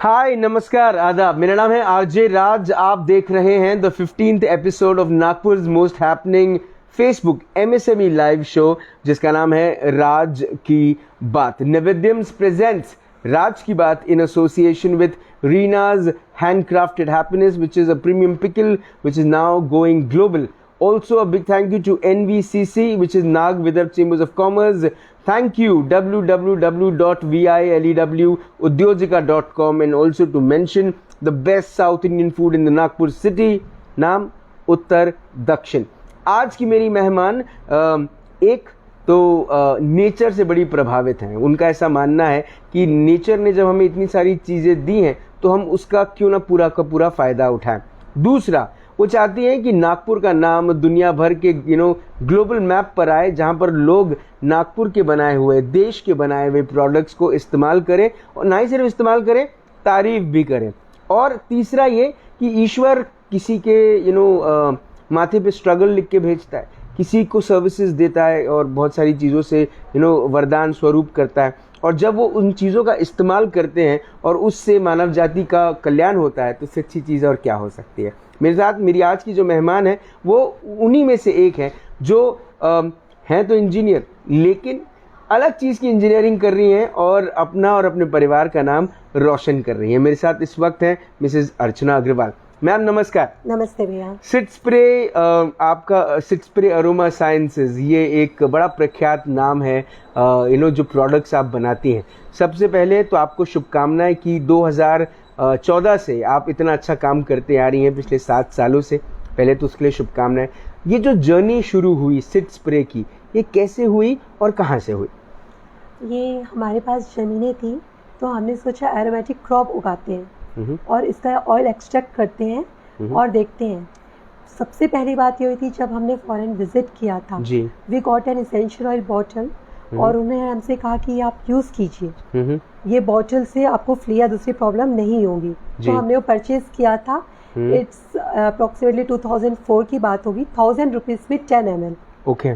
हाय, नमस्कार, आदाब। मेरा नाम है आरजे राज। आप देख रहे हैं the 15th episode of Nagpur's most happening Facebook MSME live show, जिसका नाम है राज की बात। नवेद्यम्स प्रेजेंट्स राज की बात in association with Reena's Handcrafted Happiness, which is a premium pickle which is now going global. Also a big thank you to NVCC, which is Nag Vidarbh Chambers of Commerce. Thank you www.vilewudyojika.com, and also to mention the best South Indian food in the Nagpur city, नाम उत्तर दक्षिण। आज की मेरी मेहमान एक तो nature से बड़ी प्रभावित हैं। उनका ऐसा मानना है कि नेचर ने जब हमें इतनी सारी चीज़ें दी हैं तो हम उसका क्यों ना पूरा का पूरा फ़ायदा उठाएं। दूसरा, वो चाहती हैं कि नागपुर का नाम दुनिया भर के ग्लोबल मैप पर आए, जहाँ पर लोग नागपुर के बनाए हुए, देश के बनाए हुए प्रोडक्ट्स को इस्तेमाल करें, और ना ही सिर्फ इस्तेमाल करें, तारीफ भी करें। और तीसरा ये कि ईश्वर किसी के माथे पे स्ट्रगल लिख के भेजता है, किसी को सर्विसेज देता है और बहुत सारी चीज़ों से वरदान स्वरूप करता है, और जब वो उन चीज़ों का इस्तेमाल करते हैं और उससे मानव जाति का कल्याण होता है, तो इससे अच्छी चीज़ और क्या हो सकती है। मेरे साथ मेरी आज की जो मेहमान है वो उन्हीं में से एक है, जो हैं तो इंजीनियर, लेकिन अलग चीज़ की इंजीनियरिंग कर रही हैं और अपना और अपने परिवार का नाम रोशन कर रही हैं। मेरे साथ इस वक्त हैं मिसेज अर्चना अग्रवाल। मैम नमस्कार। नमस्ते भैया। सिट स्प्रे, आपका सिट स्प्रे अरोमा साइंसेज, ये एक बड़ा प्रख्यात नाम है जो प्रोडक्ट्स आप बनाती हैं। सबसे पहले तो आपको शुभकामनाएं कि 2014 से आप इतना अच्छा काम करते आ रही हैं, पिछले 7 सालों से। पहले तो उसके लिए शुभकामनाएं। ये जो जर्नी शुरू हुई सिट स्प्रे की, ये कैसे हुई और कहाँ से हुई? ये हमारे पास ज़मीनें थी तो हमने सोचा एरोमेटिक क्रॉप उगाते हैं और इसका ऑयल एक्सट्रैक्ट करते हैं और देखते हैं। सबसे पहली बात ये हुई थी जब हमने फॉरेन विजिट किया था। We got an essential oil bottle और उन्होंने हमसे कहा कि आप यूज़ कीजिए, ये बॉटल से आपको फ्ली या दूसरी प्रॉब्लम नहीं होगी। तो हमने वो परचेज किया था। इट्स अप्रोक्सीमेटली 2004 की बात होगी। 1000 रुपीज़ में 10 ml। ओके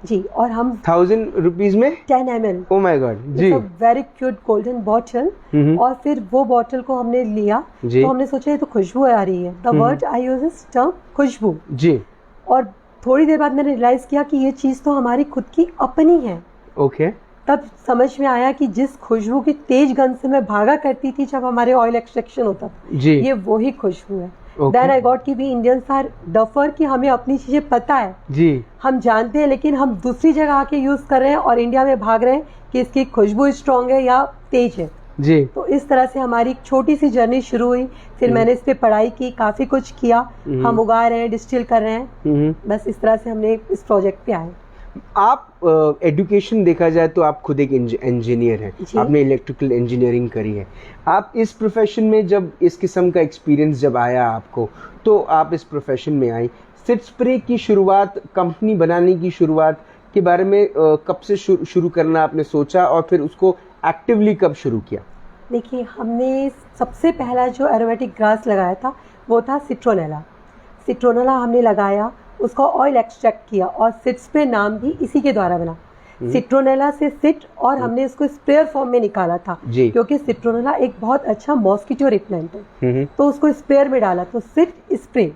जी। और हम 1000 रुपीज में 10 ml। Oh my god ji. Very cute golden bottle. और फिर वो बॉटल को हमने लिया तो हमने सोचा ये तो खुशबू आ रही है। The word I use is term Khushboo ji. और थोड़ी देर बाद मैंने रियलाइज किया कि ये चीज़ तो हमारी खुद की अपनी है। ओके तब समझ में आया कि जिस खुशबू की तेज गंध से मैं भागा करती थी जब हमारे ऑयल एक्सट्रैक्शन होता था जी, ये वही खुशबू है। देन आई गॉट कि वी इंडियंस आर डफर, कि हमें अपनी चीजें पता है जी, हम जानते हैं, लेकिन हम दूसरी जगह आके यूज कर रहे हैं और इंडिया में भाग रहे हैं कि इसकी खुशबू स्ट्रॉन्ग है या तेज है जी। तो इस तरह से हमारी एक छोटी सी जर्नी शुरू हुई। फिर मैंने इस पे पढ़ाई की, काफी कुछ किया। हम उगा रहे हैं, डिस्टिल कर रहे हैं। बस इस तरह से हमने इस प्रोजेक्ट पे आए। आप एजुकेशन देखा जाए तो आप खुद एक इंजीनियर हैं, आपने इलेक्ट्रिकल इंजीनियरिंग करी है। आप इस प्रोफेशन में जब इस किस्म का एक्सपीरियंस जब आया आपको, तो आप इस प्रोफेशन में आई। सिट स्प्रे की शुरुआत, कंपनी बनाने की शुरुआत के बारे में कब से शुरू करना आपने सोचा, और फिर उसको एक्टिवली कब शुरू किया? देखिए, हमने सबसे पहला जो एरोमेटिक ग्रास लगाया था वो था सिट्रोनेला। सिट्रोनेला हमने लगाया, उसका ऑयल एक्सट्रैक्ट किया और सिट स्प्रे नाम भी इसी के द्वारा बना। सिट्रोनेला से सिट, और हमने इसको स्प्रेयर फॉर्म में निकाला था क्योंकि सिट्रोनेला एक बहुत अच्छा मॉस्किटो रिपेलेंट है, तो उसको स्प्रेयर में डाला तो सिट स्प्रे।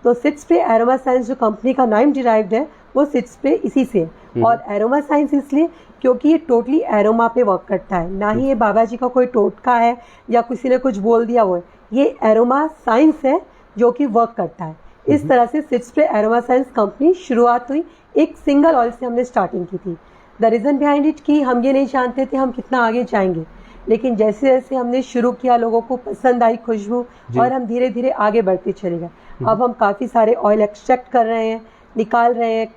तो सिट स्प्रे एरोमा साइंस जो कंपनी का नाम डिराइव्ड है वो सिट स्प्रे इसी से है। और एरोमा साइंस इसलिए क्योंकि ये टोटली एरोमा पे वर्क करता है, ना ही ये बाबा जी का कोई टोटका है या किसी ने कुछ बोल दिया वो है। ये एरोमा साइंस है जो कि वर्क करता है। इस तरह से sit spray aroma science company शुरुआत हुई। एक सिंगल ऑयल से हमने स्टार्टिंग की थी। द रीज़न बिहाइंड इट कि हम ये नहीं जानते थे हम कितना आगे जाएंगे, लेकिन जैसे जैसे हमने शुरू किया लोगों को पसंद आई खुशबू, और हम धीरे धीरे आगे बढ़ते चले गए। अब हम काफ़ी सारे ऑयल एक्सट्रैक्ट कर रहे हैं, निकाल रहे हैं।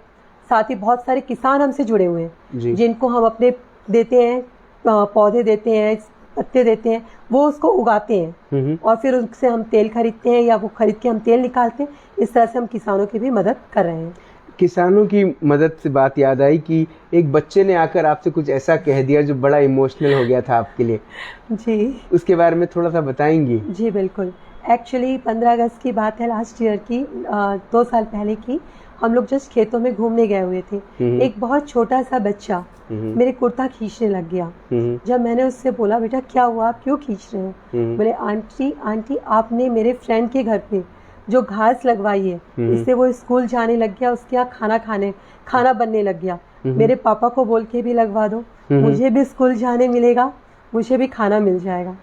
साथ ही बहुत सारे किसान हमसे जुड़े हुए हैं जिनको हम अपने देते हैं, पौधे देते हैं, पत्ते देते हैं, वो उसको उगाते हैं और फिर उनसे हम तेल खरीदते हैं या वो खरीद के हम तेल निकालते हैं। इस तरह से हम किसानों की भी मदद कर रहे हैं। किसानों की मदद से बात याद आई कि एक बच्चे ने आकर आपसे कुछ ऐसा कह दिया जो बड़ा इमोशनल हो गया था आपके लिए जी, उसके बारे में थोड़ा सा बताएंगी? जी बिल्कुल। एक्चुअली 15 अगस्त की बात है, लास्ट ईयर की, 2 साल पहले की। हम लोग जस्ट खेतों में घूमने गए हुए थे, एक बहुत छोटा सा बच्चा मेरे कुर्ता खींचने लग गया। जब मैंने उससे बोला बेटा क्या हुआ, आप क्यों खींच रहे हैं? बोले आंटी आपने मेरे फ्रेंड के घर पे जो घास लगवाई है, इससे वो स्कूल जाने लग गया, उसके यहाँ खाना बनने लग गया। मेरे पापा को बोल के भी लगवा दो, मुझे भी स्कूल जाने मिलेगा, मुझे भी खाना मिल जाएगा।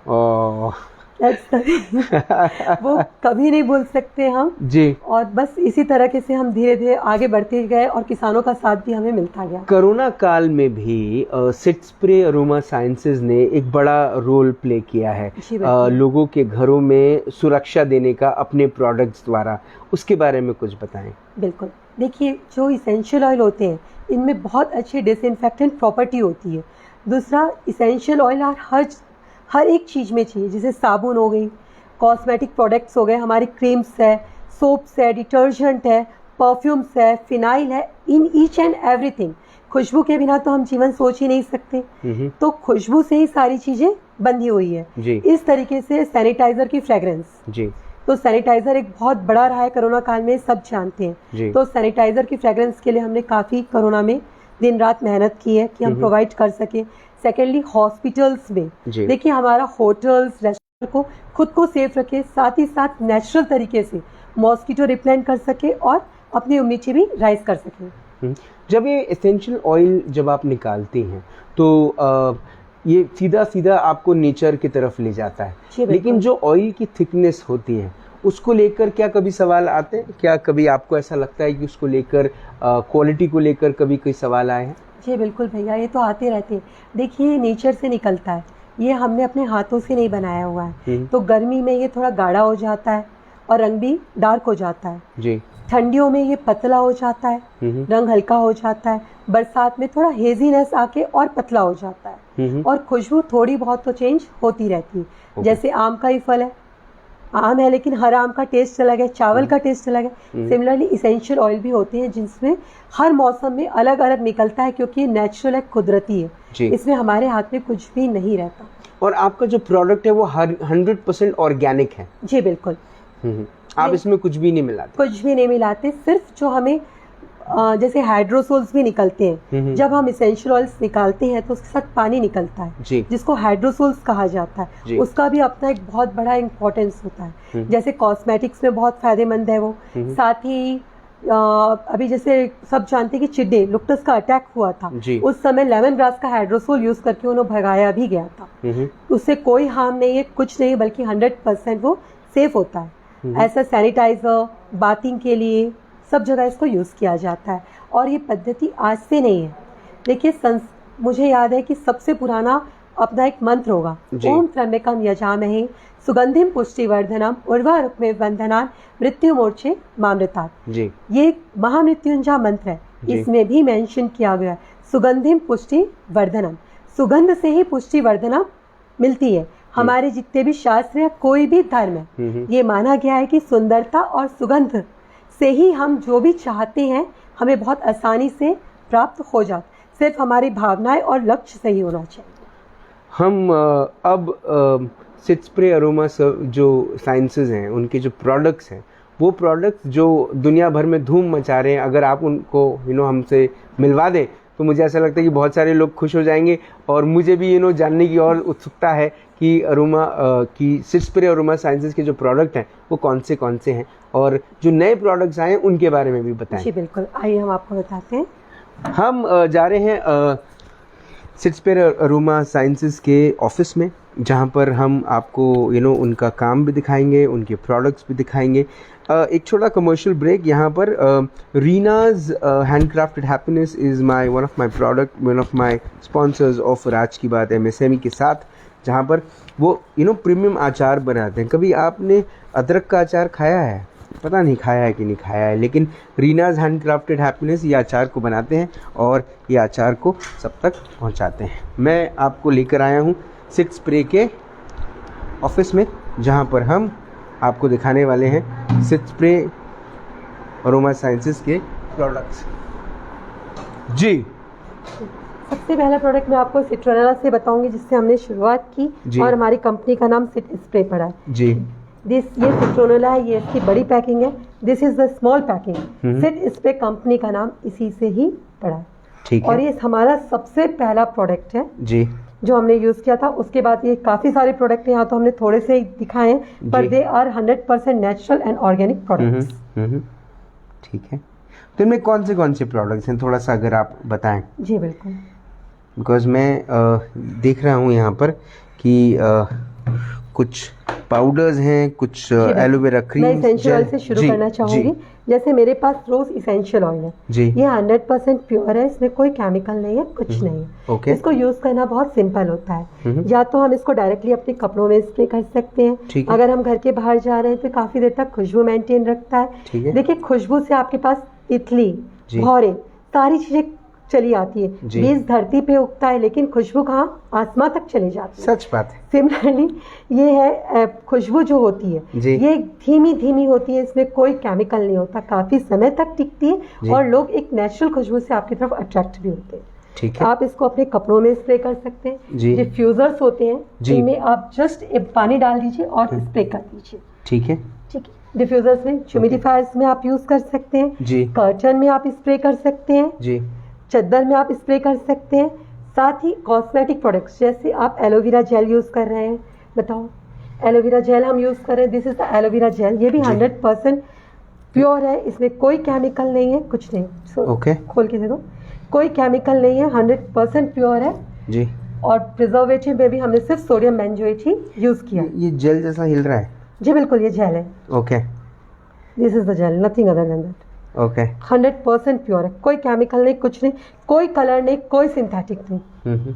वो कभी नहीं भूल सकते हम जी। और बस इसी तरह से हम धीरे धीरे आगे बढ़ते गए और किसानों का साथ भी हमें मिलता गया। कोरोना काल में भी सिट स्प्रे अरोमा साइंसेज ने एक बड़ा रोल प्ले किया है लोगों के घरों में सुरक्षा देने का अपने प्रोडक्ट्स द्वारा, उसके बारे में कुछ बताएं। बिल्कुल, देखिए जो इसेंशियल ऑयल होते हैं इनमें बहुत अच्छी डिसइंफेक्टेंट प्रॉपर्टी होती है। दूसरा, इसेंशियल ऑयल हर एक चीज़ में चाहिए, जैसे साबुन हो गई, कॉस्मेटिक प्रोडक्ट्स हो गए, हमारी क्रीम्स है, सोप्स है, डिटर्जेंट है, परफ्यूम्स है, फिनाइल है, इन ईच एंड एवरीथिंग। खुशबू के बिना तो हम जीवन सोच ही नहीं सकते, तो खुशबू से ही सारी चीज़ें बंधी हुई है जी। इस तरीके से सैनिटाइजर की फ्रेग्रेंस जी, तो सैनिटाइजर एक बहुत बड़ा रहा है कोरोना काल में, सब जानते हैं। तो सैनिटाइजर की फ्रेग्रेंस के लिए हमने काफ़ी कोरोना में दिन रात मेहनत की है कि हम प्रोवाइड कर सके। सेकेंडली, हॉस्पिटल्स में देखिए हमारा होटल्स रेस्टोरेंट को खुद को सेफ रखे, साथ ही साथ नेचुरल तरीके से मॉस्किटो रिपेलेंट कर सके और अपनी इम्यूनिटी भी राइज कर सके। जब ये एसेंशियल ऑयल जब आप निकालती हैं तो ये सीधा सीधा आपको नेचर की तरफ ले जाता है, लेकिन जो ऑयल की थिकनेस होती है उसको लेकर क्या कभी सवाल आते हैं? क्या कभी आपको ऐसा लगता है कि उसको लेकर क्वालिटी को लेकर कभी कोई सवाल आए हैं? जी बिल्कुल भैया, ये तो आते रहते हैं। देखिए नेचर से निकलता है, ये हमने अपने हाथों से नहीं बनाया हुआ है, तो गर्मी में ये थोड़ा गाढ़ा हो जाता है और रंग भी डार्क हो जाता है जी। ठंडियों में ये पतला हो जाता है, रंग हल्का हो जाता है, बरसात में थोड़ा हेजीनेस आके और पतला हो जाता है, और खुशबू थोड़ी बहुत तो चेंज होती रहती है। जैसे आम का ही फल है, आम है लेकिन हर आम का टेस्ट अलग है, चावल का टेस्ट अलग है। सिमिलरली इसेंशियल ऑयल भी होते हैं जिसमें हर मौसम में अलग अलग निकलता है, क्योंकि ये नेचुरल है, कुदरती है, इसमें हमारे हाथ में कुछ भी नहीं रहता। और आपका जो प्रोडक्ट है वो 100% ऑर्गेनिक है? जी बिल्कुल। आप इसमें कुछ भी नहीं मिलाते? कुछ भी नहीं मिलाते, सिर्फ जो हमें जैसे हाइड्रोसोल्स भी निकलते हैं, जब हम इसेंशियल ऑयल्स निकालते हैं तो उसके साथ पानी निकलता है जिसको हाइड्रोसोल्स कहा जाता है, उसका भी अपना एक बहुत बड़ा इम्पोर्टेंस होता है। जैसे कॉस्मेटिक्स में बहुत फायदेमंद है वो। साथ ही अभी जैसे सब जानते हैं कि चिड्डे लुक्टस का अटैक हुआ था, उस समय लेमन ग्रास का हाइड्रोसोल यूज करके उन्हें भगाया भी गया था। उससे कोई हार्म नहीं है, कुछ नहीं, बल्कि 100% वो सेफ होता है। ऐसा सैनिटाइजर, बाथिंग के लिए सब जगह इसको यूज़ किया जाता है, और ये पद्धति आज से नहीं है। देखिए मुझे याद है कि सबसे पुराना अपना एक मंत्र होगा, ओम त्र्यंबकम यजामहे सुगंधिम पुष्टिवर्धनम उर्वारुकमे वंदनान मृत्यु मोर्चे मामृतात्। ये महामृत्युंजय मंत्र है, इसमें भी मेंशन किया गया है सुगंधिम पुष्टिवर्धनम। सुगंध से ही पुष्टिवर्धनम मिलती है। हमारे जितने भी शास्त्र है, कोई भी धर्म है, ये माना गया है कि सुंदरता और सुगंध से ही हम जो भी चाहते हैं हमें बहुत आसानी से प्राप्त हो जाता, सिर्फ हमारी भावनाएं और लक्ष्य सही होना चाहिए। हम अब सिट स्प्रे अरोमा जो साइंसेज हैं, उनके जो प्रोडक्ट्स हैं, वो प्रोडक्ट्स जो दुनिया भर में धूम मचा रहे हैं, अगर आप उनको हमसे मिलवा दें तो मुझे ऐसा लगता है कि बहुत सारे लोग खुश हो जाएंगे, और मुझे भी जानने की और उत्सुकता है कि अरोमा की सिट स्प्रे अरोमा साइंसेज के जो प्रोडक्ट हैं वो कौन से हैं, और जो नए प्रोडक्ट्स आए हैं उनके बारे में भी बताएं। जी बिल्कुल, आइए हम आपको बताते हैं। हम जा रहे हैं सिट स्प्रे अरोमा साइंसेज के ऑफिस में, जहाँ पर हम आपको उनका काम भी दिखाएंगे, उनके प्रोडक्ट्स भी दिखाएंगे। एक छोटा कमर्शियल ब्रेक यहाँ पर। Reena's handcrafted happiness is one of my product, one of my sponsors of Raaz ki Baat MSME के साथ, जहाँ पर वो प्रीमियम अचार बनाते हैं। कभी आपने अदरक का अचार खाया है? पता नहीं खाया है कि नहीं खाया है, लेकिन रीनाज हैंडक्राफ्टेड हैप्पीनेस ये अचार को बनाते हैं और ये अचार को सब तक पहुंचाते हैं। मैं आपको लेकर आया हूं सिट स्प्रे के ऑफिस में, जहां पर हम आपको दिखाने वाले हैं सिट स्प्रे अरोमा साइंसेज के प्रोडक्ट्स। जी, सबसे पहला प्रोडक्ट मैं आपको सिट्रोनेला से बताऊंगी, जिससे हमने शुरुआत की और हमारी कंपनी का नाम सिट स्प्रे पड़ा है। जी, ये सिट्रोनेला है, ये इसकी बड़ी पैकिंग है, this is the small packing sit spray, company का नाम इसी से ही पड़ा है। ठीक और है ये हमारा सबसे पहला प्रोडक्ट है जी। जो हमने यूज़ किया था। उसके बाद ये काफ़ी सारे प्रोडक्ट हैं, यहाँ तो हमने थोड़े से ही दिखाए हैं, पर जी। They are 100% natural and organic products. ठीक है, तो इनमें कौन से प्रोडक्ट्स हैं, थोड़ा सा अगर आप बताएं। जी बिल्कुल। बिकॉज मैं देख रहा हूँ यहाँ पर कि कुछ पाउडर्स हैं, कुछ एलोवेरा क्रीम। मैं इसेंशियल ऑयल से शुरू करना चाहूँगी। जैसे मेरे पास रोज इसेंशियल ऑयल है जी। ये 100% प्योर है, इसमें कोई केमिकल नहीं है, कुछ नहीं है। ओके। इसको यूज करना बहुत सिंपल होता है। या तो हम इसको डायरेक्टली अपने कपड़ों में स्प्रे कर सकते हैं, ठीक है। अगर हम घर के बाहर जा रहे हैं तो काफी देर तक खुशबू मेंटेन रखता है। ठीक है। देखिए खुशबू से आपके पास तितली, जी। भौरे, सारी चीजें चली आती है। जी। बीज धरती पे उगता है लेकिन खुशबू कहाँ, आसमां तक चली जाती है। सच बात है। सिमिलरली ये है खुशबू जो होती है जी। ये धीमी धीमी होती है, इसमें कोई केमिकल नहीं होता, काफी समय तक टिकती जी। है और लोग एक नेचुरल खुशबू से आपकी तरफ अट्रैक्ट भी होते हैं। ठीक है। आप इसको अपने कपड़ों में स्प्रे कर सकते हैं। जी। डिफ्यूजर्स होते हैं जी। इनमें आप जस्ट पानी डाल दीजिए और स्प्रे कर दीजिए। ठीक है ठीक है। डिफ्यूजर्स में, ह्यूमिडिफायर्स में आप यूज कर सकते हैं, जी। कर्टन में आप स्प्रे कर सकते हैं, जी। चद्दर में आप स्प्रे कर सकते हैं। साथ ही कॉस्मेटिक प्रोडक्ट्स जैसे आप एलोवेरा जेल यूज़ कर रहे हैं, बताओ एलोवेरा जेल हम यूज़ कर रहे हैं, this is the aloe vera gel, ये भी 100% प्योर है, इसमें कोई केमिकल नहीं है, कुछ नहीं। ओके। खोल के दे दो, कोई केमिकल नहीं है, 100% प्योर है। जी। और प्रिजर्वेटिव में भी हमने सिर्फ सोडियम बेंजोएट ही यूज़ किया। ये जेल जैसा हिल रहा है। जी बिल्कुल, ये जेल है, okay this is the gel, nothing other than that. Okay. 100% pure है, कोई केमिकल नहीं, कुछ नहीं, कोई कलर नहीं, कोई सिंथेटिक नहीं।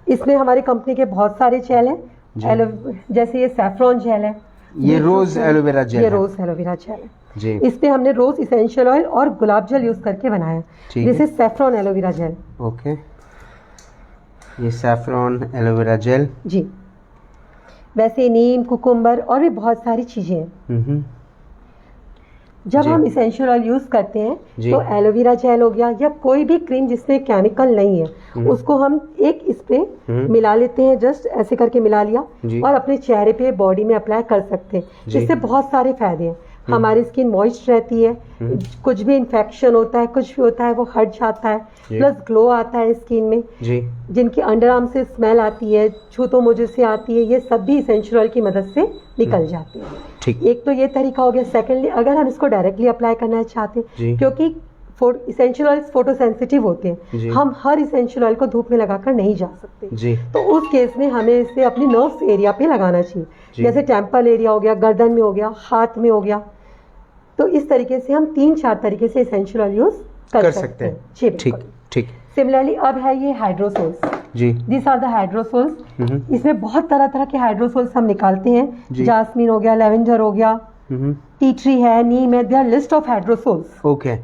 इसमें हमारी कंपनी के बहुत सारे जेल हैं, जैसे ये सैफ्रॉन जेल है, ये रोज एलोवेरा जेल ये है। रोज एलोवेरा जेल है जी। इसमें हमने रोज इसेंशियल ऑयल और गुलाब जल यूज करके बनाया। ठीक दिस है। Is saffron aloe vera gel. Okay, ये सैफ्रॉन एलोवेरा जेल। जी, वैसे नीम, कुकुम्बर और भी बहुत सारी चीजें हैं। जब जी। हम इसेंशियल ऑयल यूज करते हैं जी। तो एलोवेरा जेल हो गया या कोई भी क्रीम जिसमें केमिकल नहीं है उसको हम एक स्प्रे मिला लेते हैं, जस्ट ऐसे करके मिला लिया जी। और अपने चेहरे पे, बॉडी में अप्लाई कर सकते हैं। जी। इससे बहुत सारे फायदे हैं, हमारी स्किन मॉइस्ट रहती है, कुछ भी इन्फेक्शन होता है, कुछ भी होता है वो हट जाता है, जी। प्लस ग्लो आता है स्किन में। जी। जिनकी अंडर आर्म से स्मेल आती है, छूतो मुझे से आती है, ये सब भी इसेंशियल ऑयल की मदद से निकल जाती है। ठीक। एक तो ये तरीका हो गया। सेकेंडली अगर हम इसको डायरेक्टली अप्लाई करना चाहते जी। हैं, क्योंकि इसेंशियल ऑयल फोटो सेंसिटिव होते जी। हैं, हम हर इसेंशियल ऑयल को धूप में लगाकर नहीं जा सकते, जी। तो उस केस में हमें इसे अपनी नर्व्स एरिया पे लगाना चाहिए, जी। जैसे टेम्पल एरिया हो गया, गर्दन में हो गया, हाथ में हो गया। तो इस तरीके से हम 3-4 तरीके से इसेंशियल ऑयल यूज कर सकते हैं। जी ठीक बिल्कुल। ठीक। सिमिलरली अब है ये हाइड्रोसोल्स। जी। This are the hydrosols. इसमें बहुत तरह तरह के हाइड्रोसोल्स हम निकालते हैं, जी। जास्मीन हो गया, लेवेंडर हो गया, टी ट्री है, नीम है, देयर लिस्ट ऑफ हाइड्रोसोल्स। ओके,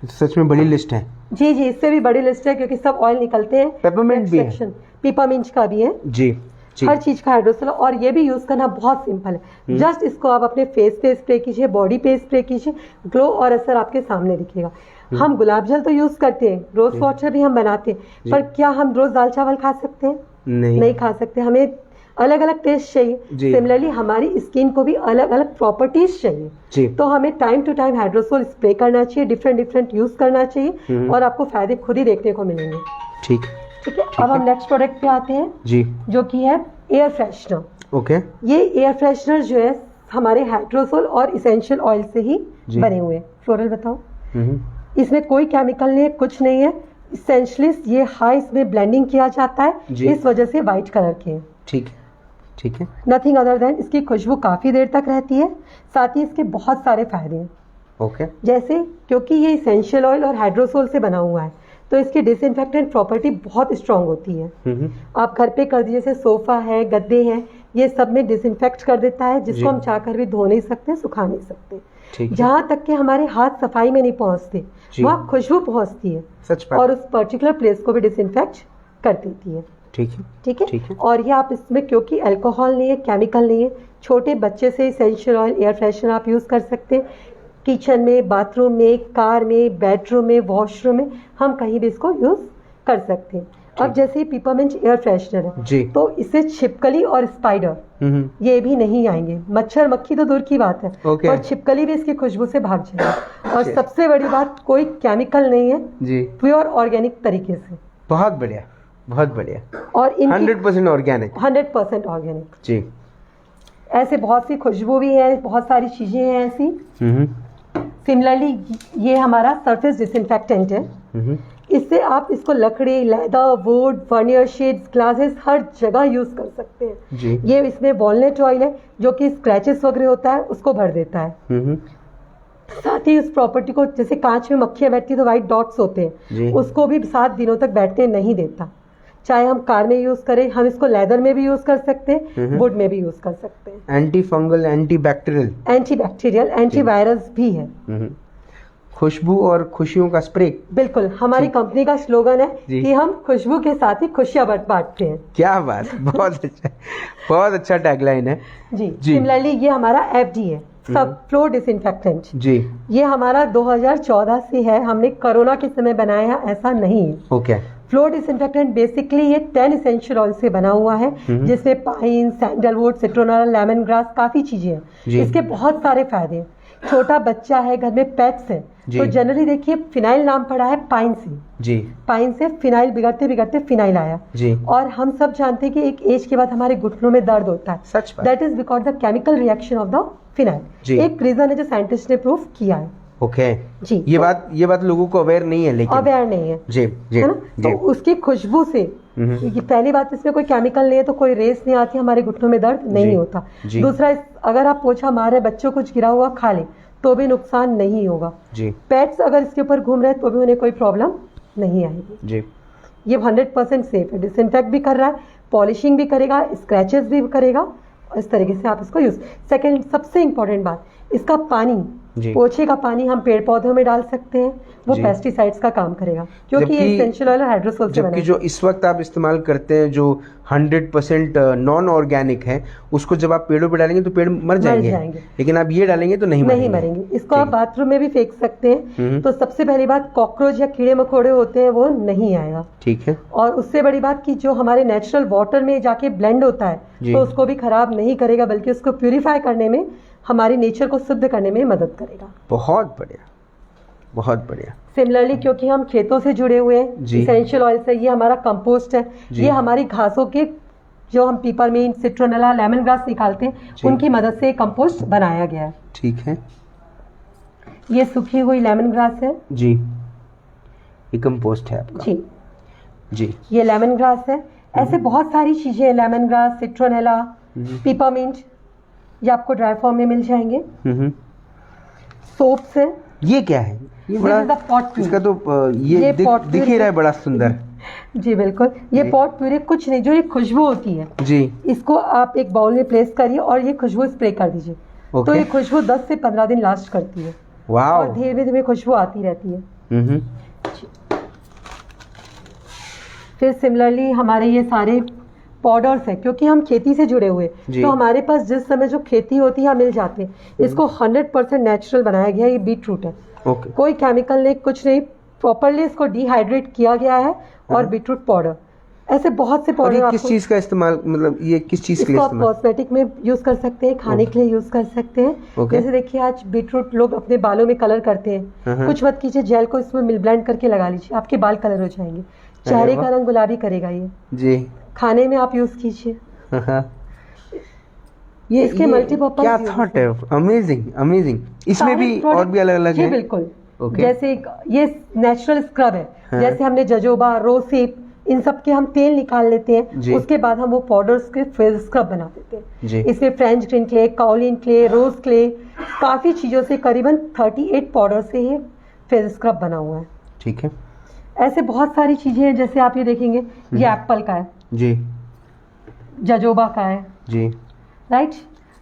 सच में बड़ी लिस्ट है। जी जी, इससे भी बड़ी लिस्ट है क्योंकि सब ऑयल निकलते हैं। पेपरमिंट भी है। पिपरमिंट का भी है, जी जी। हर चीज का हाइड्रोसोल। और ये भी यूज करना बहुत सिंपल है, जस्ट इसको आप अपने फेस पे स्प्रे कीजिए, बॉडी पे स्प्रे कीजिए, ग्लो और असर आपके सामने दिखेगा। हम गुलाब जल तो यूज करते हैं, रोज वाटर भी हम बनाते हैं, पर क्या हम रोज दाल चावल खा सकते हैं? नहीं खा सकते, हमें अलग अलग टेस्ट चाहिए। जी। सिमिलरली हमारी स्किन को भी अलग अलग प्रॉपर्टीज चाहिए, जी। तो हमें time to time hydrosol spray करना चाहिए, डिफरेंट डिफरेंट यूज करना चाहिए और आपको फायदे खुद ही देखने को मिलेंगे। ठीक ठीक है। अब हम नेक्स्ट प्रोडक्ट पे आते हैं जी। जो कि है एयर फ्रेशनर। ओके। ये एयर फ्रेशनर जो है हमारे हाइड्रोसोल और इसेंशियल ऑयल से ही जी। बने हुए हैं। फ्लोरल बताओ। इसमें कोई केमिकल नहीं है, कुछ नहीं है, इसेंशियली ये हाई इसमें ब्लेंडिंग किया जाता है, जी। इस वजह से वाइट कलर के हैं। ठीक है ठीक है। नथिंग अदर देन इसकी खुशबू काफ़ी देर तक रहती है, साथ ही इसके बहुत सारे फायदे हैं। ओके। जैसे क्योंकि ये इसेंशियल ऑयल और हाइड्रोसोल से बना हुआ है तो इसकी डिसइंफेक्टेंट प्रॉपर्टी बहुत स्ट्रांग होती है। आप घर पे कर दीजिए, जैसे सोफा है, गद्दे हैं, ये सब में डिसइंफेक्ट कर देता है, जी। जिसको हम चाहकर भी धो नहीं सकते, सुखा नहीं सकते। ठीक है। जहाँ तक कि हमारे हाथ सफाई में नहीं पहुँचते, जी। वहाँ खुशबू पहुँचती है सच बात। और उस पर्टिकुलर प्लेस को भी डिसइंफेक्ट कर देती है। ठीक है ठीक है। ठीक है। और ये आप इसमें क्योंकि अल्कोहल नहीं है, केमिकल नहीं है, छोटे बच्चे से इसेंशियल ऑयल एयर फ्रेशनर आप यूज़ कर सकते हैं। किचन में, बाथरूम में, कार में, बेडरूम में, वॉशरूम में, हम कहीं भी इसको यूज़ कर सकते हैं। अब जैसे पिपरमिंट एयर फ्रेशनर है जी। तो इससे छिपकली और स्पाइडर ये भी नहीं आएंगे। मच्छर मक्खी तो दूर की बात है, ओके। और छिपकली भी इसकी खुशबू से भाग जाएगी। और जी। सबसे बड़ी बात, कोई केमिकल नहीं है जी, प्योर ऑर्गेनिक तरीके से। बहुत बढ़िया, बहुत बढ़िया। और इनकी 100% ऑर्गेनिक। 100% ऑर्गेनिक। जी। ऐसे बहुत सी खुशबू भी है, बहुत सारी चीजें हैं ऐसी। हम्म सिमिलरली ये हमारा सरफेस डिसइंफेक्टेंट है। हम्म इससे आप इसको लकड़ी, लेदर, वुड, फर्नियर शीट्स, ग्लासेस हर जगह यूज कर सकते हैं। जी। ये इसमें वॉलनट ऑयल है जो कि स्क्रैचेस वगैरह होता है उसको भर देता है। हम्म साथ ही उस प्रॉपर्टी को, जैसे कांच में मक्खियां बैठती तो वाइट डॉट्स होते जी। हैं, उसको भी 7 दिनों तक बैठने नहीं देता। चाहे हम कार में यूज करें, हम इसको लेदर में भी यूज कर सकते हैं, वुड में भी यूज कर सकते हैं। Anti fungal, anti bacterial, anti bacterial, antivirus भी है। खुशबू और खुशियों का स्प्रे। बिल्कुल, हमारी कंपनी का स्लोगन है जी। कि हम खुशबू के साथ ही खुशियां बांटते हैं। क्या बात, बहुत अच्छा, बहुत अच्छा टैगलाइन है। जी। जी। सिमिलरली ये हमारा FD है, सब फ्लोर डिसइंफेक्टेंट। जी। ये हमारा 2014 से है, हमने कोरोना के समय बनाया है, ऐसा नहीं है। ओके। फ्लोर डिसइंफेक्टेंट बेसिकली ये 10 एसेंशियल ऑयल से बना हुआ है, जिसमें pine, sandalwood, citronella, lemon grass, काफी चीजें जी। हैं। इसके बहुत सारे फायदे हैं। छोटा बच्चा है, घर में पेट्स है, जी। तो जनरली देखिए फिनाइल नाम पड़ा है पाइन से। जी। पाइन से फिनाइल बिगड़ते बिगड़ते फिनाइल आया। जी। और हम सब जानते हैं कि एक एज के बाद हमारे घुटनों में दर्द होता है। सच बात। That is because the chemical reaction of the phenyl. जी। एक रीजन है जो साइंटिस्ट ने प्रूव किया है। ओके। जी। ये बात लोगों को अवेयर नहीं है, लेकिन अवेयर नहीं है, जी जी है ना। जी। तो उसकी खुशबू से, ये पहली बात, इसमें कोई केमिकल नहीं है तो कोई रेस नहीं आती, हमारे घुटनों में दर्द नहीं जी। होता। जी। दूसरा, अगर आप पोछा मार रहे, बच्चों कुछ गिरा हुआ खा ले तो भी नुकसान नहीं होगा। जी। पेट्स अगर इसके ऊपर घूम रहे हैं तो भी उन्हें कोई प्रॉब्लम नहीं आएगी। जी। ये 100% सेफ है। डिसइंफेक्ट भी कर रहा है, पॉलिशिंग भी करेगा, स्क्रैचेस भी करेगा। इस तरीके से आप इसको यूज। सेकंड, सबसे इंपॉर्टेंट बात, इसका पानी, जी। पोछे का पानी हम पेड़ पौधों में डाल सकते हैं, वो जी। पेस्टिसाइड्स का काम करेगा, क्योंकि ये एसेंशियल ऑयल हाइड्रोसोल से बना जबकि है। जो इस वक्त आप इस्तेमाल करते हैं, जो 100% नॉन ऑर्गेनिक है, उसको जब आप पेड़ों पे डालेंगे तो पेड़ मर जाएंगे। लेकिन आप ये डालेंगे तो नहीं मरेंगे। इसको आप बाथरूम में भी फेंक सकते हैं। तो सबसे पहली बात, कॉकरोच या कीड़े मकोड़े होते हैं वो नहीं आएगा। ठीक है। और उससे बड़ी बात कि जो हमारे नेचुरल वाटर में जाके ब्लेंड होता है जी। तो उसको भी खराब नहीं करेगा, बल्कि उसको प्यूरिफाई करने में, हमारी नेचर को शुद्ध करने में मदद करेगा। बहुत बढ़िया, बहुत बढ़िया। सिमिलरली, क्योंकि हम खेतों से जुड़े हुए हैं, जी। इसेंशियल ऑयल से, ये हमारा कंपोस्ट है। जी। ये हमारी घासों के, जो हम पिपरमिंट, सिट्रोनेला, लेमन ग्रास निकालते हैं, जी। उनकी मदद से कंपोस्ट बनाया गया है। ठीक है। ये सूखी हुई लेमन ग्रास है। जी। ये कंपोस्ट है आपका। जी। जी। ये लेमन ग्रास है। ऐसे बहुत सारी चीजें हैं, लेमन ग्रास, सिट्रोनेला, पिपरमिंट, ये आपको ड्राई फॉर्म में मिल जाएंगे। सोप्स है। ये क्या है? ये This बड़ा, is the pot puree। इसका तो ये pot दिख ही puree रहा है, बड़ा सुंदर। जी बिल्कुल। ये जी। पॉट प्यूरी कुछ नहीं, जो ये खुशबू होती है, जी। इसको आप एक बाउल में प्लेस करिए और ये खुशबू स्प्रे कर दीजिए। तो ओके। ये खुशबू 10 से 15 दिन लास्ट करती है, वाह। और धीरे धीरे खुशबू आती रहती है। फिर सिमिलरली हमारे ये सारे पाउडर्स हैं, क्योंकि हम खेती से जुड़े हुए, जी। तो हमारे पास जिस समय जो खेती होती है मिल जाते हैं। इसको 100% नेचुरल बनाया गया है। ये बीट रूट है, ओके। कोई केमिकल नहीं, कुछ नहीं, प्रॉपरली इसको डिहाइड्रेट किया गया है। और बीटरूट पाउडर, ऐसे बहुत से और पाउडर। ये किस चीज का इस्तेमाल, मतलब ये किस चीज के लिए इसको आप इस्तेमाल? कॉस्मेटिक में यूज कर सकते हैं, खाने के लिए यूज कर सकते हैं। ओके। जैसे देखिए, आज बीटरूट लोग अपने बालों में कलर करते हैं। कुछ मत कीजिए, जेल को इसमें मिल ब्लेंड करके लगा लीजिए, आपके बाल कलर हो जाएंगे। चेहरे का रंग गुलाबी करेगा ये। जी। खाने में आप यूज कीजिए। ये इसके multipurpose क्या uses थॉट है, अमेजिंग अमेजिंग। इसमें भी और भी अलग अलग जी है। बिल्कुल। ओके। जैसे ये नेचुरल स्क्रब है। हाँ। जैसे हमने जजोबा, रोसेप, इन सब के हम तेल निकाल लेते जी। हैं, उसके बाद हम वो पाउडर्स के फेस स्क्रब बना देते हैं। जी। इसमें French green clay, kaolin clay, rose clay, काफी चीजों से, करीबन 38 पाउडर से ये फेस स्क्रब बना हुआ है। ठीक है। ऐसे बहुत सारी चीजें हैं, जैसे आप ये देखेंगे, ये एप्पल का है, जी। जजोबा का है, जी। राइट।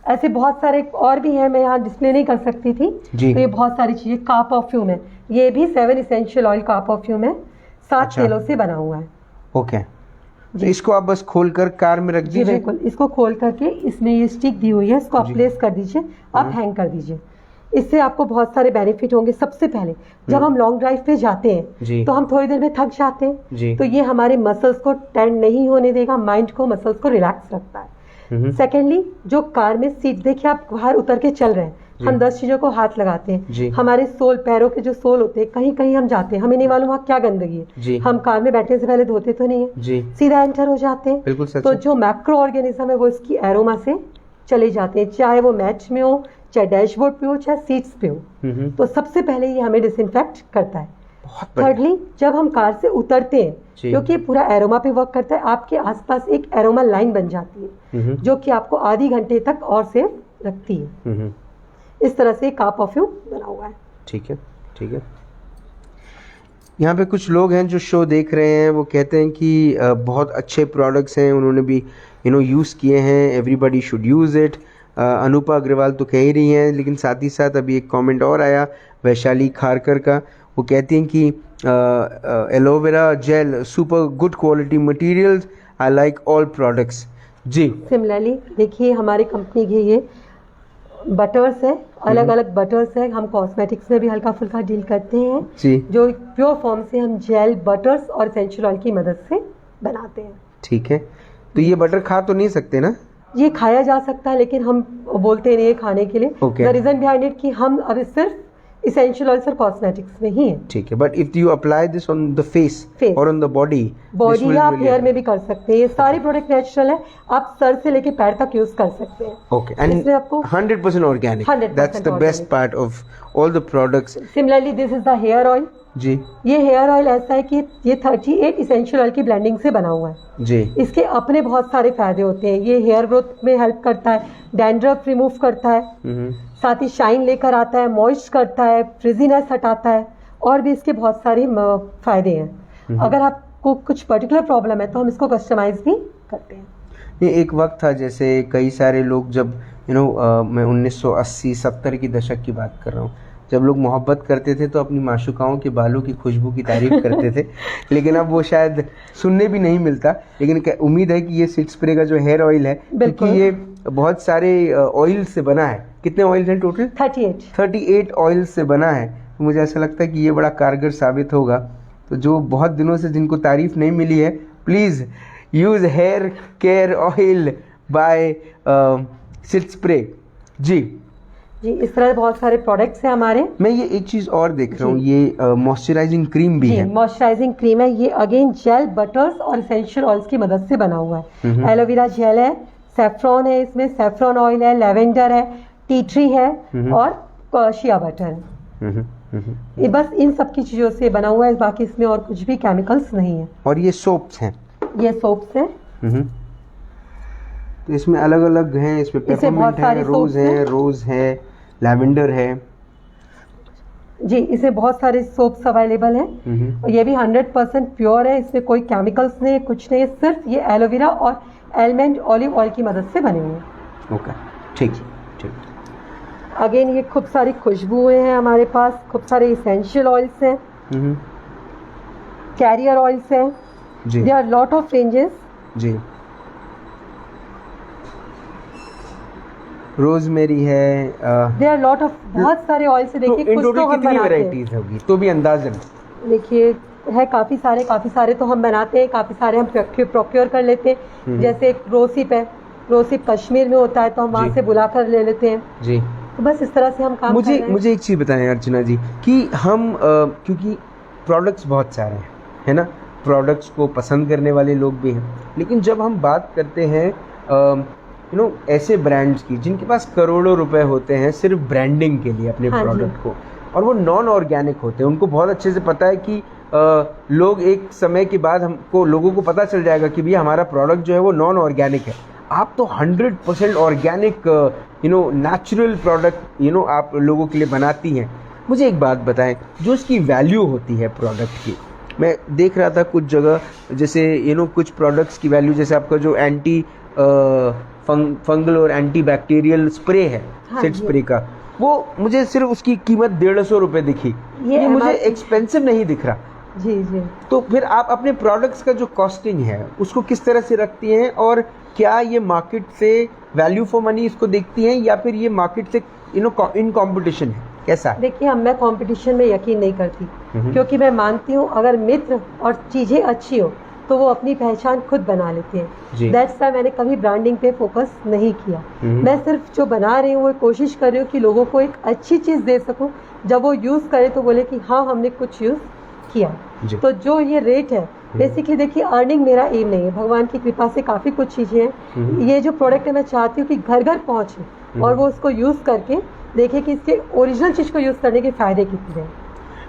ऐसे बहुत सारे और भी हैं, मैं यहाँ डिस्प्ले नहीं कर सकती थी। जी। तो ये बहुत सारी चीजें, का परफ्यूम है, ये भी 7 एसेंशियल ऑयल का परफ्यूम है, 7 अच्छा। तेलों से बना हुआ है। ओके। तो इसको आप बस खोलकर कार में रख जी दीजिए। बिल्कुल। इसको खोल करके, इसमें ये स्टिक दी हुई है, इसको आप जी। प्लेस कर दीजिए, आप हैंग कर दीजिए। इससे आपको बहुत सारे बेनिफिट होंगे। सबसे पहले जब हम लॉन्ग ड्राइव पे जाते जी। हैं तो हम थोड़ी देर में थक जाते जी। हैं, तो ये हमारे मसल्स को टेंड नहीं होने देगा, माइंड को, मसल्स को रिलैक्स रखता है। सेकेंडली, जो कार में सीट, देखिए आप बाहर उतर के चल रहे हैं, हम 10 चीजों को हाथ लगाते हैं, हमारे सोल, पैरों के जो सोल होते हैं, कहीं कहीं हम जाते हैं, हमें नहीं मालूम वहाँ क्या गंदगी है, हम कार में बैठने से पहले धोते तो नहीं है, सीधा एंटर हो जाते हैं। बिल्कुल सच तो है। जो मैक्रो ऑर्गेनिज्म है वो इसकी एरोमा से चले जाते हैं, चाहे वो मैच में हो, चाहे डैशबोर्ड पे हो, चाहे सीट्स पे हो। तो सबसे पहले ये हमें डिसइंफेक्ट करता है। थर्डली, जब हम कार से उतरते हैं, क्योंकि ये पूरा एरोमा पे वर्क करता है, आपके आसपास एक एरोमा लाइन बन जाती है जो कि आपको आधी घंटे तक और सेफ रखती है। इस तरह से कार परफ्यूम बना हुआ है। ठीक है, ठीक है। यहाँ पे कुछ लोग हैं जो शो देख रहे हैं, वो कहते हैं कि बहुत अच्छे प्रोडक्ट्स हैं, उन्होंने भी यूज़ किए हैं, everybody should use it. Anupa Agarwal तो कह ही रही हैं, लेकिन साथ ही साथ अभी एक कमेंट और आया वैशाली खारकर का, वो कहती हैं कि aloe vera gel super good quality materials, I like all products. जी। सिमिलरली देखिए हमारी कंपनी के ये बटर्स है, अलग अलग बटर्स है, हम कॉस्मेटिक्स में भी हल्का फुल्का डील करते हैं जी। जो प्योर फॉर्म से हम जेल, बटर्स और एसेंशियल ऑयल की मदद से बनाते हैं। ठीक है, तो ये बटर खा तो नहीं सकते ना? ये खाया जा सकता है, लेकिन हम बोलते नहीं है खाने के लिए। द रीजन बिहाइंड इट कि हम अभी सिर्फ इसेंशियल ऑयल्स और कॉस्मेटिक्स में ही है। ठीक है, but if you apply this on the face और ऑन द बॉडी या आप हेयर में भी कर सकते हैं। ये सारे प्रोडक्ट नेचुरल है, आप सर से लेके पैर तक यूज कर सकते हैं। ओके, एंड आपको 100% organic, that's the best part of all the products. Similarly this is the hair oil. जी। ये हेयर ऑयल ऐसा है कि ये 38 इसेंशियल ऑयल की ब्लेंडिंग से बना हुआ है। जी। इसके अपने बहुत सारे फायदे होते हैं। ये हेयर ग्रोथ में हेल्प करता है, डैंड्रफ रिमूव करता है, साथ ही शाइन लेकर आता है, मॉइस्ट करता है, फ्रिजीनेस हटाता है, और भी इसके बहुत सारे फायदे हैं। अगर आपको कुछ पर्टिकुलर प्रॉब्लम है तो हम इसको कस्टमाइज भी करते हैं। नहीं, एक वक्त था जैसे कई सारे लोग जब मैं 1980-70 की दशक की बात कर रहा हूँ, जब लोग मोहब्बत करते थे तो अपनी माशुकाओं के बालों की खुशबू की तारीफ करते थे लेकिन अब वो शायद सुनने भी नहीं मिलता। लेकिन उम्मीद है कि ये सिल्क स्प्रे का जो हेयर ऑयल है, क्योंकि ये बहुत सारे ऑयल से बना है। कितने ऑयल हैं टोटल? 38 ऑयल से बना है। तो मुझे ऐसा लगता है कि ये बड़ा कारगर साबित होगा। तो जो बहुत दिनों से जिनको तारीफ नहीं मिली है, please use hair care oil by silk spray. जी जी, इस तरह बहुत सारे प्रोडक्ट्स हैं हमारे। मैं ये एक चीज और देख रहा हूँ, ये मॉइस्चराइजिंग क्रीम भी है। मॉइस्चराइजिंग क्रीम है, ये अगेन जेल, बटर्स और एसेंशियल ऑयल्स की मदद से बना हुआ है। एलोवेरा जेल है, सेफ्रॉन है, इसमें सेफ्रॉन ऑयल है, लेवेंडर है, टी ट्री है और शिया बटर है। ये बस इन सब की चीजों से बना हुआ है, बाकी इसमें और कुछ भी केमिकल्स नहीं है। और ये सोप्स हैं? ये सोप्स हैं। तो इसमें अलग अलग हैं, इसमें पेपरमिंट है, रोज है, लैवेंडर है। जी, इसमें बहुत सारे सोप्स अवेलेबल हैं और ये भी 100% प्योर है, इसमें कोई केमिकल्स नहीं, कुछ नहीं, सिर्फ ये एलोवेरा और आलमंड ऑलिव ऑयल की मदद से बने हुए हैं। ओके, ठीक ठीक। अगेन ये खूब सारी खुशबुएं हैं हमारे पास, खूब सारे इसेंशियल ऑयल्स हैं, कैरियर ऑयल्स हैं। There are lot of ranges. जी। रोजमेरी है, देयर आर लॉट ऑफ, बहुत सारे ऑयल से देखिए, कुछ तो हम बनाते वैरायटीज होगी तो भी अंदाजन देखिए है, काफी सारे तो हम बनाते हैं, काफी सारे हम प्रोक्योर कर लेते हैं। जैसे एक रोसिप है, रोसिप कश्मीर में होता है तो हम वहाँ से बुला कर ले लेते हैं। जी। तो बस इस तरह से हम काम कर रहे हैं। मुझे एक चीज़ बताएं अर्चना जी कि हम क्योंकि प्रोडक्ट्स बहुत सारे हैं, है ना, प्रोडक्ट्स को पसंद करने वाले लोग भी हैं, लेकिन जब हम बात करते हैं ऐसे ब्रांड्स की जिनके पास करोड़ों रुपए होते हैं सिर्फ ब्रांडिंग के लिए अपने प्रोडक्ट को, और वो नॉन ऑर्गेनिक होते हैं, उनको बहुत अच्छे से पता है कि लोग एक समय के बाद लोगों को पता चल जाएगा कि भैया हमारा प्रोडक्ट जो है वो नॉन ऑर्गेनिक है। आप तो 100% ऑर्गेनिक नेचुरल प्रोडक्ट आप लोगों के लिए बनाती हैं। मुझे एक बात बताएं, जो इसकी वैल्यू होती है प्रोडक्ट की, मैं देख रहा था कुछ जगह जैसे कुछ प्रोडक्ट्स की वैल्यू, जैसे आपका जो एंटी फंगल और एंटी बैक्टीरियल स्प्रे है, सिल्क स्प्रे का, वो मुझे सिर्फ उसकी कीमत 150 रुपए दिखी। ये मुझे एक्सपेंसिव नहीं दिख रहा। जी जी। तो फिर आप अपने प्रोडक्ट्स का जो कॉस्टिंग है उसको किस तरह से रखती हैं, और क्या ये मार्केट से वैल्यू फॉर मनी इसको देखती हैं, या फिर ये मार्केट से इन कंपटीशन है, कैसा है? देखिए, मैं कंपटीशन में यकीन नहीं करती, क्योंकि मैं मानती हूँ अगर मित्र और चीज़ें अच्छी हो तो वो अपनी पहचान खुद बना लेते हैं। दैट्स वाई मैंने कभी ब्रांडिंग पे फोकस नहीं किया। मैं सिर्फ जो बना रही हूँ वो कोशिश कर रही हूँ कि लोगों को एक अच्छी चीज़ दे सकूँ, जब वो यूज़ करे तो बोले कि हाँ हमने कुछ यूज़ किया। तो जो ये रेट है, बेसिकली देखिए अर्निंग मेरा एम नहीं है, भगवान की कृपा से काफ़ी कुछ चीज़ें हैं। ये जो प्रोडक्ट है मैं चाहती हूँ कि घर घर पहुँचे और वो उसको यूज़ करके देखें कि इसके ओरिजिनल चीज़ को यूज़ करने के फ़ायदे कितने हैं।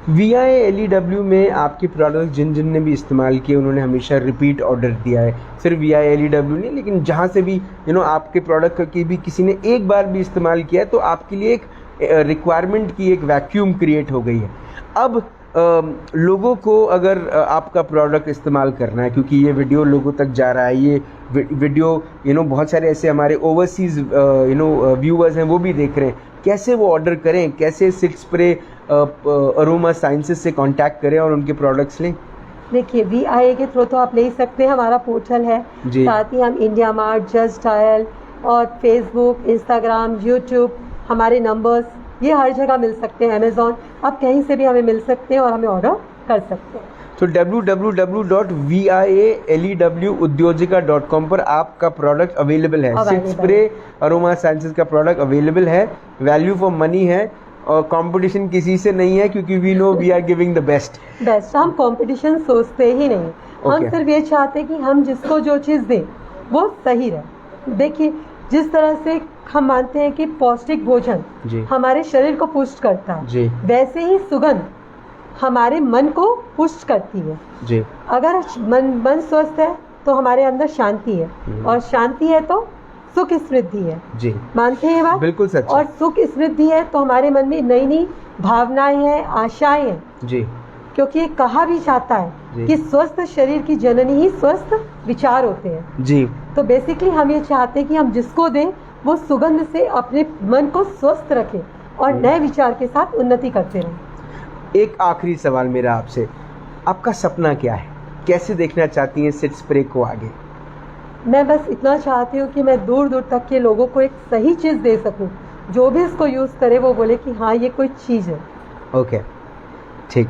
VILEW में आपके प्रोडक्ट जिन जिन ने भी इस्तेमाल किए उन्होंने हमेशा रिपीट ऑर्डर दिया है। सिर्फ VILEW नहीं, लेकिन जहाँ से भी आपके प्रोडक्ट की भी किसी ने एक बार भी इस्तेमाल किया है तो आपके लिए एक रिक्वायरमेंट की एक वैक्यूम क्रिएट हो गई है। अब लोगों को अगर आपका प्रोडक्ट इस्तेमाल करना है, क्योंकि ये वीडियो लोगों तक जा रहा है, ये वीडियो बहुत सारे ऐसे हमारे ओवरसीज़ व्यूअर्स हैं वो भी देख रहे हैं, कैसे वो ऑर्डर करें, कैसे सिट स्प्रे अरोमा साइंसेस से कांटेक्ट करें और उनके प्रोडक्ट्स लें? देखिए, VIA के थ्रू तो आप ले ही सकते हैं, हमारा पोर्टल है, साथ ही हम इंडिया मार्ट, जस्ट डायल और फेसबुक, इंस्टाग्राम, यूट्यूब, हमारे नंबर्स ये हर जगह मिल सकते हैं, अमेज़ॉन, आप कहीं से भी हमें मिल सकते हैं और हमें ऑर्डर कर सकते हैं। तो www.VIALEWUdyojika.com पर आपका प्रोडक्ट अवेलेबल है। सिट स्प्रे अरोमा साइंसेस का प्रोडक्ट अवेलेबल है, वैल्यू फॉर मनी है और कंपटीशन किसी से नहीं है, क्योंकि we know we are giving the best. हम कंपटीशन सोचते ही नहीं, हम सिर्फ ये चाहते हैं कि हम जिसको जो चीज़ दें वो सही रहे। देखिए, जिस तरह से हम मानते हैं कि पौष्टिक भोजन हमारे शरीर को पुष्ट करता है, वैसे ही सुगंध हमारे मन को पुष्ट करती है। अगर मन स्वस्थ है तो हमारे अंदर शांति है, और शांति है तो सुख समृद्धि है। मानते हैं बात? बिल्कुल सच। और सुख समृद्धि है तो हमारे मन में नई नई भावनाएं हैं, आशाएं हैं। क्योंकि ये कहा भी जाता है कि स्वस्थ शरीर की जननी ही स्वस्थ विचार होते हैं। तो बेसिकली हम ये चाहते हैं कि हम जिसको दें वो सुगंध से अपने मन को स्वस्थ रखें और नए विचार के साथ उन्नति करते रहें। एक आखिरी सवाल मेरा आपसे, आपका सपना क्या है? कैसे देखना चाहती हैं सिट स्प्रे को आगे? मैं बस इतना चाहती हूँ कि मैं दूर दूर तक के लोगों को एक सही चीज़ दे सकूँ, जो भी इसको यूज़ करे वो बोले कि हाँ ये कोई चीज़ है। ओके, ठीक।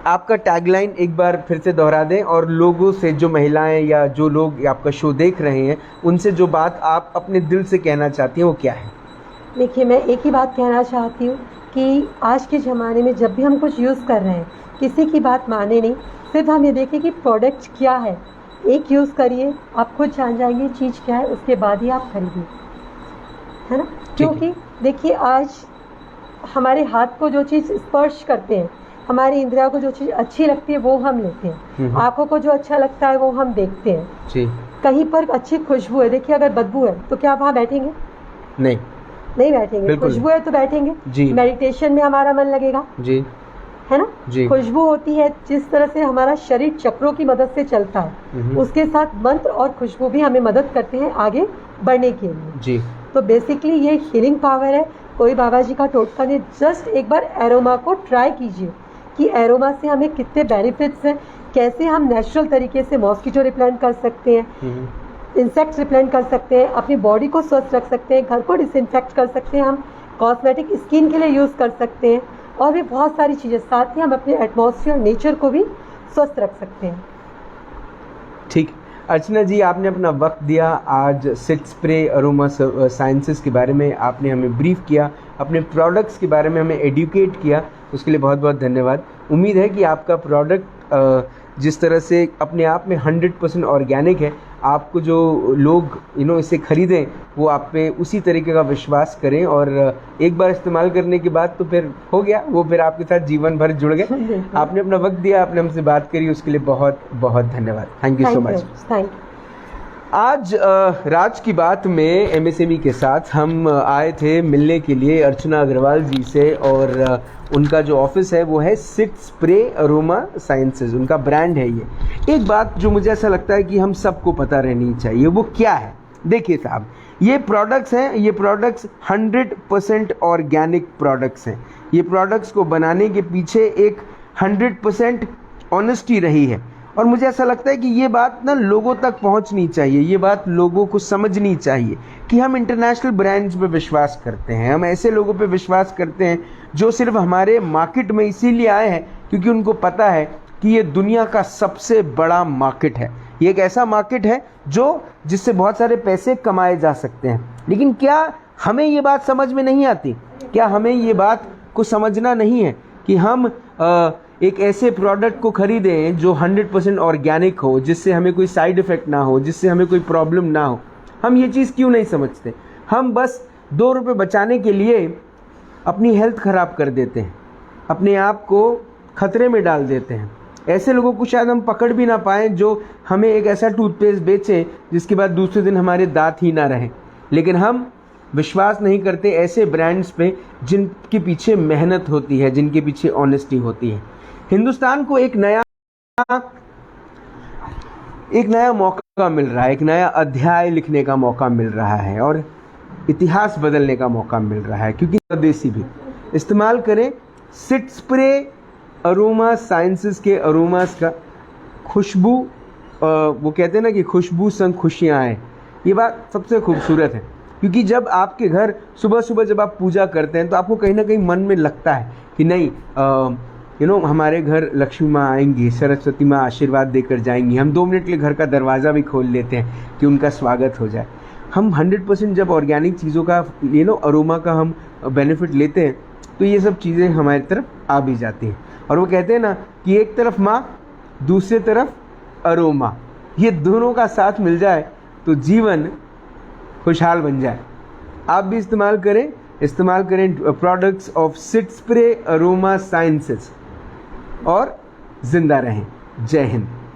आपका टैगलाइन एक बार फिर से दोहरा दें, और लोगों से, जो महिलाएं या जो लोग आपका शो देख रहे हैं, उनसे जो बात आप अपने दिल से कहना चाहती हैं वो क्या है? देखिए, मैं एक ही बात कहना चाहती हूँ कि आज के ज़माने में जब भी हम कुछ यूज़ कर रहे हैं, किसी की बात माने नहीं, सिर्फ हम ये देखें कि प्रोडक्ट क्या है, एक यूज़ करिए, आप खुद जान जाएंगे चीज़ क्या है, उसके बाद ही आप खरीदिए, है ना? क्योंकि देखिए, आज हमारे हाथ को जो चीज़ स्पर्श करते हैं, हमारी इंद्रियों को जो चीज़ अच्छी लगती है वो हम लेते हैं, आँखों को जो अच्छा लगता है वो हम देखते हैं। कहीं पर अच्छी खुशबू है, देखिए अगर बदबू है तो क्या वहाँ बैठेंगे? नहीं बैठेंगे। खुशबू है तो बैठेंगे। मेडिटेशन में हमारा मन लगेगा, है ना? खुशबू होती है, जिस तरह से हमारा शरीर चक्रों की मदद से चलता है, उसके साथ मंत्र और खुशबू भी हमें मदद करते हैं आगे बढ़ने के लिए। तो बेसिकली ये हीलिंग पावर है, कोई बाबा जी का टोटका नहीं। जस्ट एक बार एरोमा को ट्राई कीजिए कि एरोमा से हमें कितने बेनिफिट्स हैं, कैसे हम नेचुरल तरीके से मॉस्किटो रिपेलेंट कर सकते हैं, इंसेक्ट्स रिपेलेंट कर सकते हैं, अपनी बॉडी को स्वस्थ रख सकते हैं, घर को डिसइंफेक्ट कर सकते हैं, हम कॉस्मेटिक स्किन के लिए यूज़ कर सकते हैं, और भी बहुत सारी चीज़ें। साथ ही हम अपने एटमॉस्फेयर, नेचर को भी स्वस्थ रख सकते हैं। ठीक, अर्चना जी, आपने अपना वक्त दिया, आज सिट स्प्रे अरोमा साइंसेस के बारे में आपने हमें ब्रीफ किया, अपने प्रोडक्ट्स के बारे में हमें एडुकेट किया, उसके लिए बहुत बहुत धन्यवाद। उम्मीद है कि आपका प्रोडक्ट जिस तरह से अपने आप में 100% ऑर्गेनिक है, आपको जो लोग इसे ख़रीदें वो आप पे उसी तरीके का विश्वास करें, और एक बार इस्तेमाल करने के बाद तो फिर हो गया, वो फिर आपके साथ जीवन भर जुड़ गए। आपने अपना वक्त दिया, आपने हमसे बात करी, उसके लिए बहुत बहुत धन्यवाद। Thank you so much. Thank you. आज राज की बात में MSME के साथ हम आए थे मिलने के लिए अर्चना अग्रवाल जी से, और उनका जो ऑफिस है वो है सिट स्प्रे अरोमा साइंसेस, उनका ब्रांड है ये। एक बात जो मुझे ऐसा लगता है कि हम सबको पता रहनी चाहिए, वो क्या है? देखिए साहब, ये प्रोडक्ट्स हैं, ये प्रोडक्ट्स 100% ऑर्गेनिक प्रोडक्ट्स हैं। ये प्रोडक्ट्स को बनाने के पीछे एक 100% ऑनेस्टी रही है, और मुझे ऐसा लगता है कि ये बात ना लोगों तक पहुंचनी चाहिए, ये बात लोगों को समझनी चाहिए कि हम इंटरनेशनल ब्रांड्स पे विश्वास करते हैं, हम ऐसे लोगों पे विश्वास करते हैं जो सिर्फ हमारे मार्केट में इसीलिए आए हैं क्योंकि उनको पता है कि ये दुनिया का सबसे बड़ा मार्केट है, ये एक ऐसा मार्केट है जिससे बहुत सारे पैसे कमाए जा सकते हैं। लेकिन क्या हमें ये बात समझ में नहीं आती? क्या हमें ये बात को समझना नहीं है कि हम एक ऐसे प्रोडक्ट को खरीदें जो 100% ऑर्गेनिक हो, जिससे हमें कोई साइड इफ़ेक्ट ना हो, जिससे हमें कोई प्रॉब्लम ना हो? हम ये चीज़ क्यों नहीं समझते? हम बस 2 रुपये बचाने के लिए अपनी हेल्थ ख़राब कर देते हैं, अपने आप को खतरे में डाल देते हैं। ऐसे लोगों को शायद हम पकड़ भी ना पाएँ जो हमें एक ऐसा टूथपेस्ट बेचे जिसके बाद दूसरे दिन हमारे दांत ही ना रहें। लेकिन हम विश्वास नहीं करते ऐसे ब्रांड्स पे जिनके पीछे मेहनत होती है, जिनके पीछे ऑनेस्टी होती है। हिंदुस्तान को एक नया मौका मिल रहा है, एक नया अध्याय लिखने का मौका मिल रहा है और इतिहास बदलने का मौका मिल रहा है, क्योंकि स्वदेशी भी इस्तेमाल करें। सिट स्प्रे अरोमा साइंसेस के अरोमास का खुशबू, वो कहते हैं ना कि खुशबू संग खुशियाँ आए, ये बात सबसे खूबसूरत है। क्योंकि जब आपके घर सुबह सुबह जब आप पूजा करते हैं तो आपको कहीं ना कहीं मन में लगता है कि नहीं हमारे घर लक्ष्मी माँ आएंगी, सरस्वती माँ आशीर्वाद देकर जाएंगी। हम 2 मिनट के लिए घर का दरवाज़ा भी खोल लेते हैं कि उनका स्वागत हो जाए। हम 100% जब ऑर्गेनिक चीज़ों का अरोमा का हम बेनिफिट लेते हैं तो ये सब चीज़ें हमारी तरफ आ भी जाती हैं। और वो कहते हैं ना कि एक तरफ माँ, दूसरी तरफ अरोमा, ये दोनों का साथ मिल जाए तो जीवन खुशहाल बन जाए। आप भी इस्तेमाल करें products of sit spray aroma sciences और जिंदा रहें। जय हिंद।